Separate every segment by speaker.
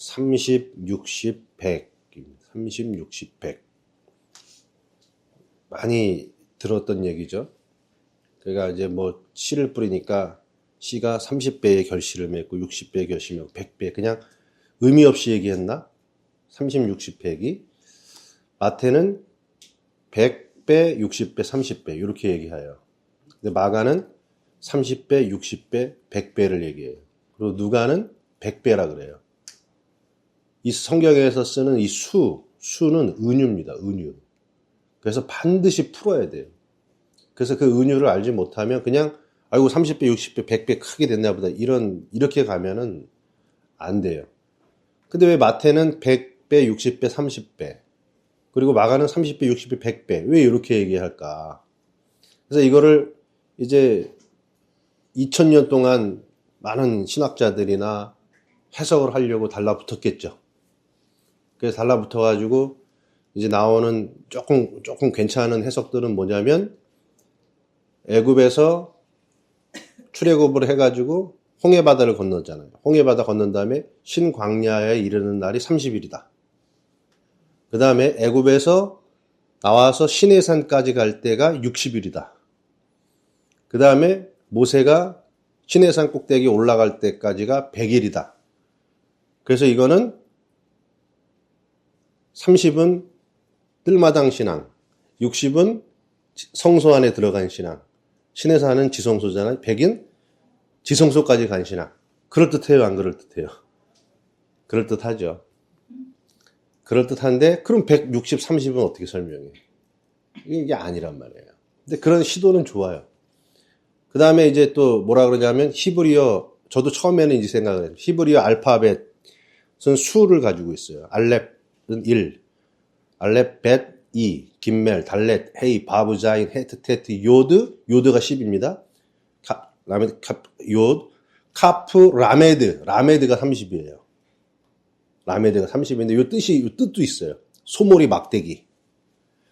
Speaker 1: 30, 60, 100. 30, 60, 100. 많이 들었던 얘기죠. 그러니까 이제 뭐 씨를 뿌리니까 씨가 30배의 결실을 맺고 60배의 결실을 맺고 100배 그냥 의미 없이 얘기했나? 30, 60, 100이 마태는 100배, 60배, 30배 이렇게 얘기해요. 근데 마가는 30배, 60배, 100배를 얘기해요. 그리고 누가는 100배라 그래요. 이 성경에서 쓰는 이 수는 은유입니다. 은유. 그래서 반드시 풀어야 돼요. 그래서 그 은유를 알지 못하면 그냥 아이고 30배, 60배, 100배 크게 됐나 보다 이렇게 가면은 안 돼요. 근데 왜 마태는 100배, 60배, 30배 그리고 마가는 30배, 60배, 100배 왜 이렇게 얘기할까? 그래서 이거를 이제 2000년 동안 많은 신학자들이나 해석을 하려고 달라붙었겠죠. 그래서 달라붙어가지고 이제 나오는 조금 괜찮은 해석들은 뭐냐면 애굽에서 출애굽을 해가지고 홍해바다를 건넜잖아요. 홍해바다 건넌 다음에 신광야에 이르는 날이 30일이다. 그 다음에 애굽에서 나와서 시내산까지 갈 때가 60일이다. 그 다음에 모세가 시내산 꼭대기 올라갈 때까지가 100일이다. 그래서 이거는 30은 뜰마당 신앙, 60은 성소 안에 들어간 신앙, 시내산은 지성소잖아요. 100은 지성소까지 간 신앙. 그럴듯해요, 안 그럴듯해요? 그럴듯하죠. 그럴듯한데 그럼 160, 30은 어떻게 설명해? 이게 아니란 말이에요. 근데 그런 시도는 좋아요. 그 다음에 이제 또 뭐라 그러냐면 히브리어, 저도 처음에는 이제 생각을 해요. 히브리어 알파벳은 수를 가지고 있어요. 알렙은 1, 알렙, 벳, 2, 김멜, 달렛, 헤이, 바브, 자인, 헤트, 테트, 요드가 10입니다. 카프, 라메드가 30이에요. 라메드가 30인데 요 뜻도 있어요. 소몰이 막대기.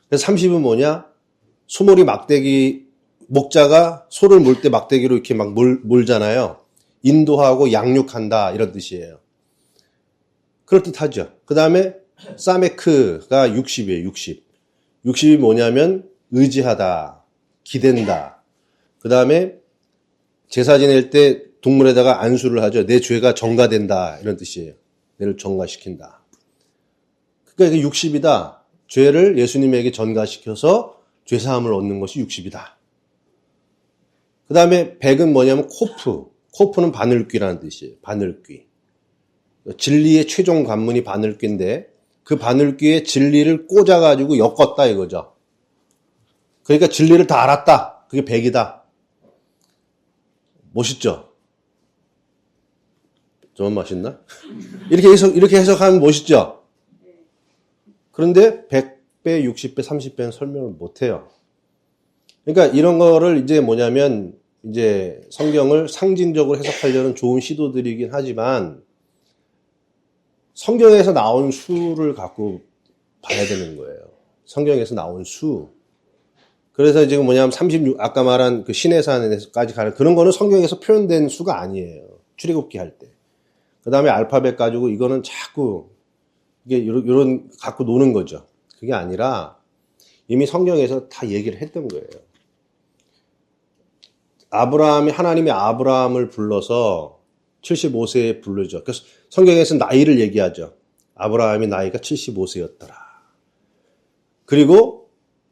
Speaker 1: 그래서 30은 뭐냐? 소몰이 막대기, 목자가 소를 몰 때 막대기로 이렇게 막 몰잖아요. 인도하고 양육한다 이런 뜻이에요. 그럴듯하죠. 그 다음에 사메크가 60이에요. 60. 60이 뭐냐면 의지하다, 기댄다. 그 다음에 제사 지낼 때 동물에다가 안수를 하죠. 내 죄가 정가된다 이런 뜻이에요. 내를 정가시킨다. 그러니까 이게 60이다. 죄를 예수님에게 전가시켜서 죄사함을 얻는 것이 60이다. 그 다음에 100은 뭐냐면 코프는 바늘귀라는 뜻이에요. 바늘귀. 진리의 최종 관문이 바늘귀인데 그 바늘귀에 진리를 꽂아가지고 엮었다 이거죠. 그러니까 진리를 다 알았다. 그게 100이다. 멋있죠? 좀 멋있나? 이렇게 해석하면 멋있죠? 그런데 100배, 60배, 30배는 설명을 못해요. 그러니까 이런 거를 이제 뭐냐면 이제 성경을 상징적으로 해석하려는 좋은 시도들이긴 하지만 성경에서 나온 수를 갖고 봐야 되는 거예요. 성경에서 나온 수. 그래서 지금 뭐냐면 36, 아까 말한 그 시내산에까지 가는 그런 거는 성경에서 표현된 수가 아니에요. 출애굽기 할 때. 그 다음에 알파벳 가지고 이거는 자꾸 이게 이런 갖고 노는 거죠. 그게 아니라 이미 성경에서 다 얘기를 했던 거예요. 하나님이 아브라함을 불러서 75세에 부르죠. 그래서 성경에서 나이를 얘기하죠. 아브라함이 나이가 75세였더라. 그리고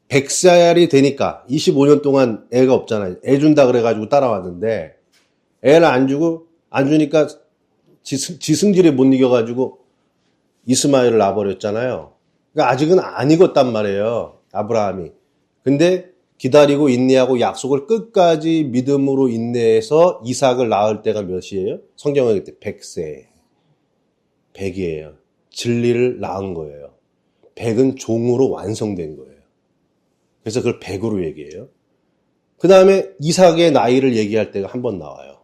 Speaker 1: 100살이 되니까 25년 동안 애가 없잖아요. 애 준다 그래가지고 따라왔는데 애를 안 주니까 지승질에 못 이겨가지고 이스마엘을 놔버렸잖아요. 그러니까 아직은 안 익었단 말이에요. 아브라함이. 근데 기다리고 인내하고 약속을 끝까지 믿음으로 인내해서 이삭을 낳을 때가 몇이에요? 성경은 그때 100세. 100이에요. 진리를 낳은 거예요. 100은 종으로 완성된 거예요. 그래서 그걸 100으로 얘기해요. 그 다음에 이삭의 나이를 얘기할 때가 한 번 나와요.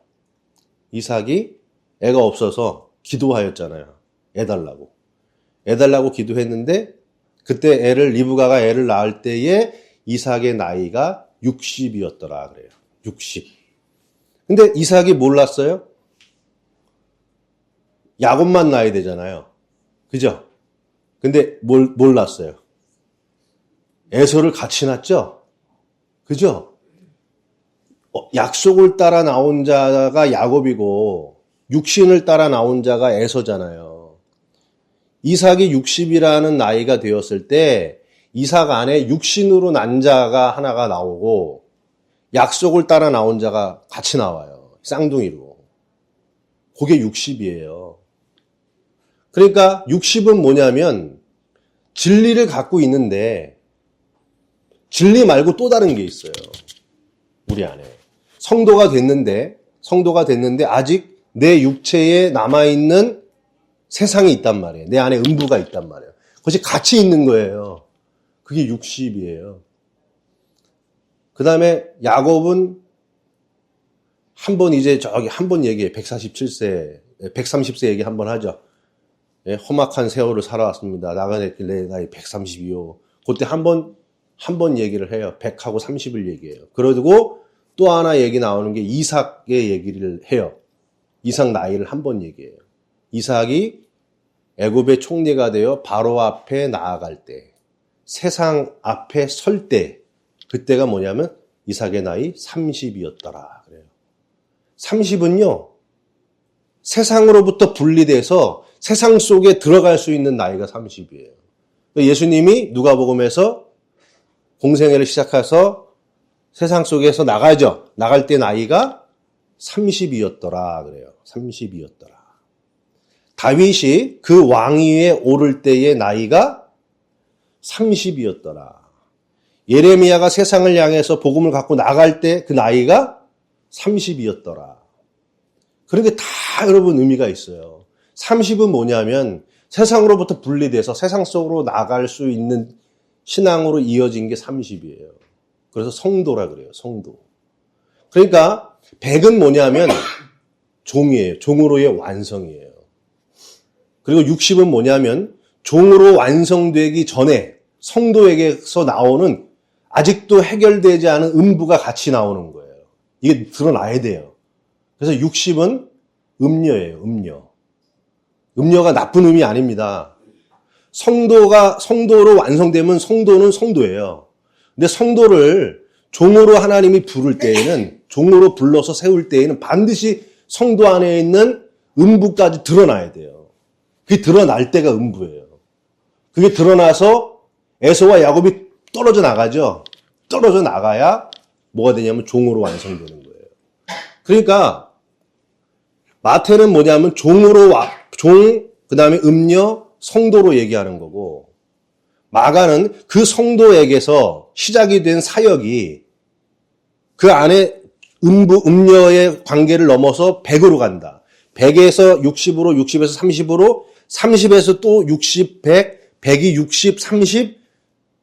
Speaker 1: 이삭이 애가 없어서 기도하였잖아요. 애 달라고 기도했는데 그때 리브가가 애를 낳을 때에 이삭의 나이가 60이었더라 그래요. 60. 근데 이삭이 몰랐어요? 야곱만 낳아야 되잖아요. 그죠? 근데 뭘 낳았어요? 에서를 같이 낳았죠? 그죠? 약속을 따라 나온 자가 야곱이고 육신을 따라 나온 자가 에서잖아요. 이삭이 60이라는 나이가 되었을 때 이삭 안에 육신으로 난 자가 하나가 나오고 약속을 따라 나온 자가 같이 나와요. 쌍둥이로. 그게 60이에요. 그러니까 60은 뭐냐면 진리를 갖고 있는데 진리 말고 또 다른 게 있어요. 우리 안에. 성도가 됐는데 아직 내 육체에 남아있는 세상이 있단 말이에요. 내 안에 음부가 있단 말이에요. 그것이 같이 있는 거예요. 그게 60이에요. 그 다음에 야곱은 한 번 이제 저기 한 번 얘기해. 130세 얘기 한 번 하죠. 예, 험악한 세월을 살아왔습니다. 나그네 내 나이 130이요. 그때 한 번 얘기를 해요. 100하고 30을 얘기해요. 그러고 또 하나 얘기 나오는 게 이삭의 얘기를 해요. 이삭 나이를 한 번 얘기해요. 이삭이 애굽의 총리가 되어 바로 앞에 나아갈 때, 세상 앞에 설 때, 그때가 뭐냐면 이삭의 나이 30이었더라. 그래요. 30은요, 세상으로부터 분리돼서 세상 속에 들어갈 수 있는 나이가 30이에요. 예수님이 누가복음에서 공생애를 시작해서 세상 속에서 나가죠. 나갈 때 나이가 30이었더라. 그래요. 30이었더라. 다윗이 그 왕위에 오를 때의 나이가 30이었더라. 예레미야가 세상을 향해서 복음을 갖고 나갈 때 그 나이가 30이었더라. 그런 게 다 여러분 의미가 있어요. 30은 뭐냐면 세상으로부터 분리돼서 세상 속으로 나갈 수 있는 신앙으로 이어진 게 30이에요. 그래서 성도라 그래요. 성도. 그러니까 100은 뭐냐면 종이에요. 종으로의 완성이에요. 그리고 60은 뭐냐면 종으로 완성되기 전에 성도에게서 나오는 아직도 해결되지 않은 음부가 같이 나오는 거예요. 이게 드러나야 돼요. 그래서 60은 음녀예요. 음녀. 음녀가 나쁜 의미 아닙니다. 성도로 완성되면 성도는 성도예요. 근데 성도를 종으로 하나님이 부를 때에는, 종으로 불러서 세울 때에는 반드시 성도 안에 있는 음부까지 드러나야 돼요. 그게 드러날 때가 음부예요. 그게 드러나서 에서와 야곱이 떨어져 나가죠. 떨어져 나가야 뭐가 되냐면 종으로 완성되는 거예요. 그러니까 마태는 뭐냐면 종, 그 다음에 음녀, 성도로 얘기하는 거고, 마가는 그 성도에게서 시작이 된 사역이 그 안에 음녀의 관계를 넘어서 100으로 간다. 100에서 60으로, 60에서 30으로, 30에서 또 60, 100, 100이 60, 30,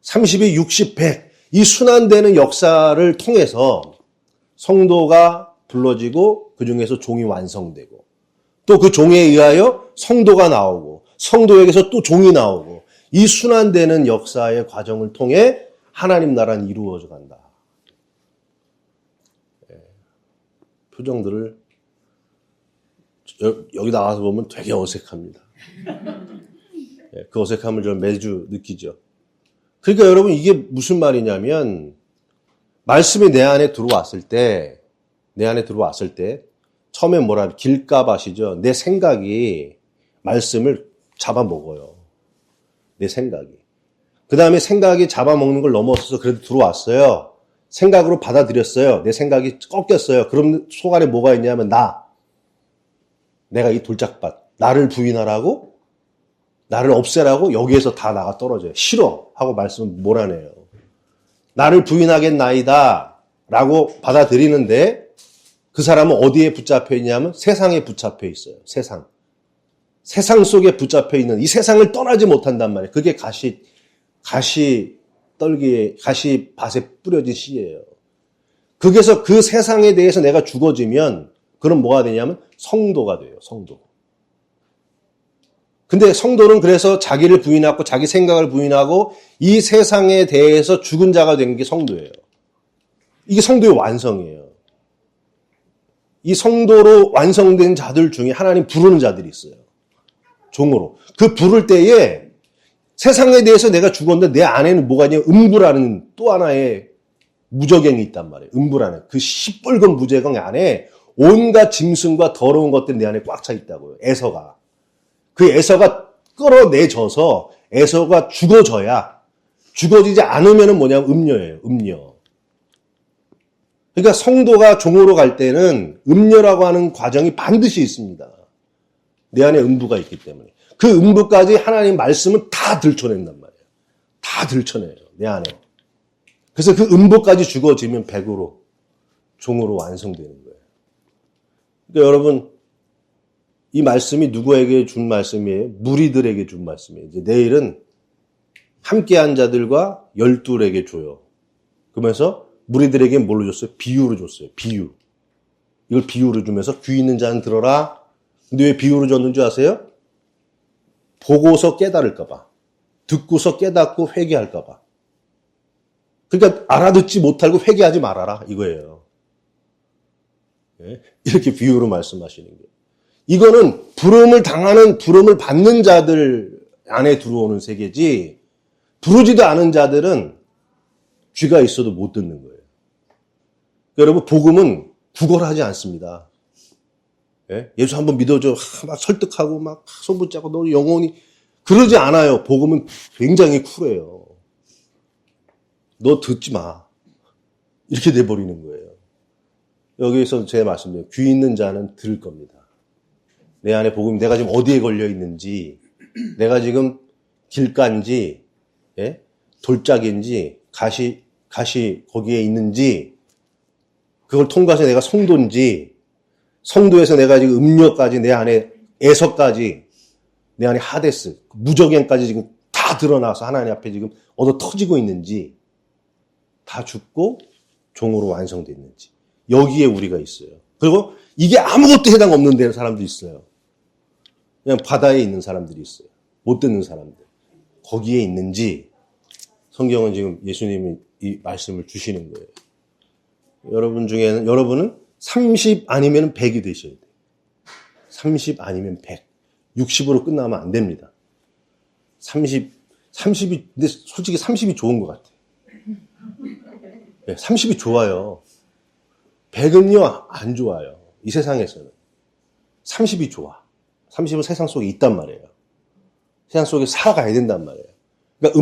Speaker 1: 30이 60, 100. 이 순환되는 역사를 통해서 성도가 불러지고 그 중에서 종이 완성되고 또 그 종에 의하여 성도가 나오고 성도에게서 또 종이 나오고 이 순환되는 역사의 과정을 통해 하나님 나라는 이루어져 간다. 표정들을 여기 나와서 보면 되게 어색합니다. 그 어색함을 저는 매주 느끼죠. 그러니까 여러분 이게 무슨 말이냐면 말씀이 내 안에 들어왔을 때 처음에 뭐라 길값 아시죠? 내 생각이 말씀을 잡아먹어요. 내 생각이. 그 다음에 생각이 잡아먹는 걸 넘어서서 그래도 들어왔어요. 생각으로 받아들였어요. 내 생각이 꺾였어요. 그럼 속 안에 뭐가 있냐면 내가 이 돌짝밭, 나를 부인하라고, 나를 없애라고 여기에서 다 나가 떨어져요. 싫어 하고 말씀을 몰아내요. 나를 부인하겠나이다 라고 받아들이는데 그 사람은 어디에 붙잡혀 있냐면 세상에 붙잡혀 있어요. 세상 속에 붙잡혀 있는 이 세상을 떠나지 못한단 말이에요. 그게 가시밭에 뿌려진 씨예요. 거기서 그 세상에 대해서 내가 죽어지면 그럼 뭐가 되냐면 성도가 돼요. 성도. 근데 성도는 그래서 자기를 부인하고 자기 생각을 부인하고 이 세상에 대해서 죽은 자가 된 게 성도예요. 이게 성도의 완성이에요. 이 성도로 완성된 자들 중에 하나님 부르는 자들이 있어요. 종으로. 그 부를 때에 세상에 대해서 내가 죽었는데 내 안에는 뭐가 있냐? 음부라는 또 하나의 무저갱이 있단 말이에요. 음부라는. 그 시뻘건 무저갱 안에 온갖 짐승과 더러운 것들이 내 안에 꽉 차 있다고요. 에서가. 그 에서가 끌어내져서 에서가 죽어지지 않으면 뭐냐면 음녀예요. 음녀. 그러니까 성도가 종으로 갈 때는 음녀라고 하는 과정이 반드시 있습니다. 내 안에 음부가 있기 때문에. 그 음부까지 하나님 말씀은 다 들춰낸단 말이에요. 다 들춰내요. 내 안에. 그래서 그 음부까지 죽어지면 100으로 종으로 완성되는 거예요. 그러니까 여러분 이 말씀이 누구에게 준 말씀이에요? 무리들에게 준 말씀이에요. 이제 내일은 함께한 자들과 12에게 줘요. 그러면서 무리들에게 뭘로 줬어요? 비유로 줬어요. 비유. 이걸 비유로 주면서 귀 있는 자는 들어라. 근데 왜 비유로 줬는 줄 아세요? 보고서 깨달을까 봐. 듣고서 깨닫고 회개할까 봐. 그러니까 알아듣지 못하고 회개하지 말아라 이거예요. 이렇게 비유로 말씀하시는 거예요. 이거는 부름을 받는 자들 안에 들어오는 세계지 부르지도 않은 자들은 귀가 있어도 못 듣는 거예요. 여러분 복음은 구걸하지 않습니다. 예수 한번 믿어줘 막 설득하고 막 손 붙잡고 너 영혼이 그러지 않아요. 복음은 굉장히 쿨해요. 너 듣지 마. 이렇게 돼버리는 거예요. 여기서 제가 말씀드려요. 귀 있는 자는 들을 겁니다. 내 안에 복음이 내가 지금 어디에 걸려 있는지, 내가 지금 길가인지, 돌짝인지, 가시 거기에 있는지, 그걸 통과해서 내가 성도인지, 성도에서 내가 지금 음료까지 내 안에 에서까지, 내 안에 하데스, 무저갱까지 지금 다 드러나서 하나님 앞에 지금 얻어 터지고 있는지, 다 죽고 종으로 완성됐는지. 여기에 우리가 있어요. 그리고 이게 아무것도 해당 없는 데 사람도 있어요. 그냥 바다에 있는 사람들이 있어요. 못 듣는 사람들. 거기에 있는지 성경은 지금 예수님이 이 말씀을 주시는 거예요. 여러분은 30 아니면 100이 되셔야 돼요. 30 아니면 100. 60으로 끝나면 안 됩니다. 30이, 근데 솔직히 30이 좋은 것 같아요. 30이 좋아요. 100은요, 안 좋아요. 이 세상에서는. 30이 좋아. 30은 세상 속에 있단 말이에요. 세상 속에 살아가야 된단 말이에요. 그러니까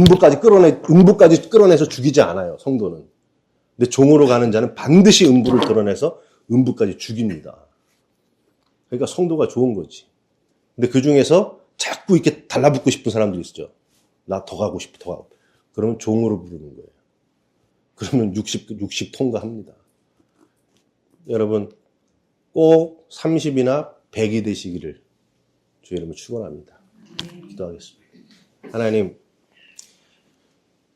Speaker 1: 음부까지 끌어내서 죽이지 않아요, 성도는. 근데 종으로 가는 자는 반드시 음부를 끌어내서 음부까지 죽입니다. 그러니까 성도가 좋은 거지. 근데 그 중에서 자꾸 이렇게 달라붙고 싶은 사람들이 있죠. 나 더 가고 싶어, 더 가고. 그러면 종으로 부르는 거예요. 그러면 60 통과합니다. 여러분, 꼭 30이나 100이 되시기를 주의 이름으로 축원합니다. 기도하겠습니다. 하나님,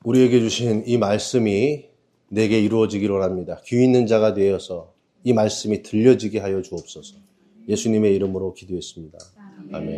Speaker 1: 우리에게 주신 이 말씀이 내게 이루어지기를 원합니다. 귀 있는 자가 되어서 이 말씀이 들려지게 하여 주옵소서. 예수님의 이름으로 기도했습니다. 아멘.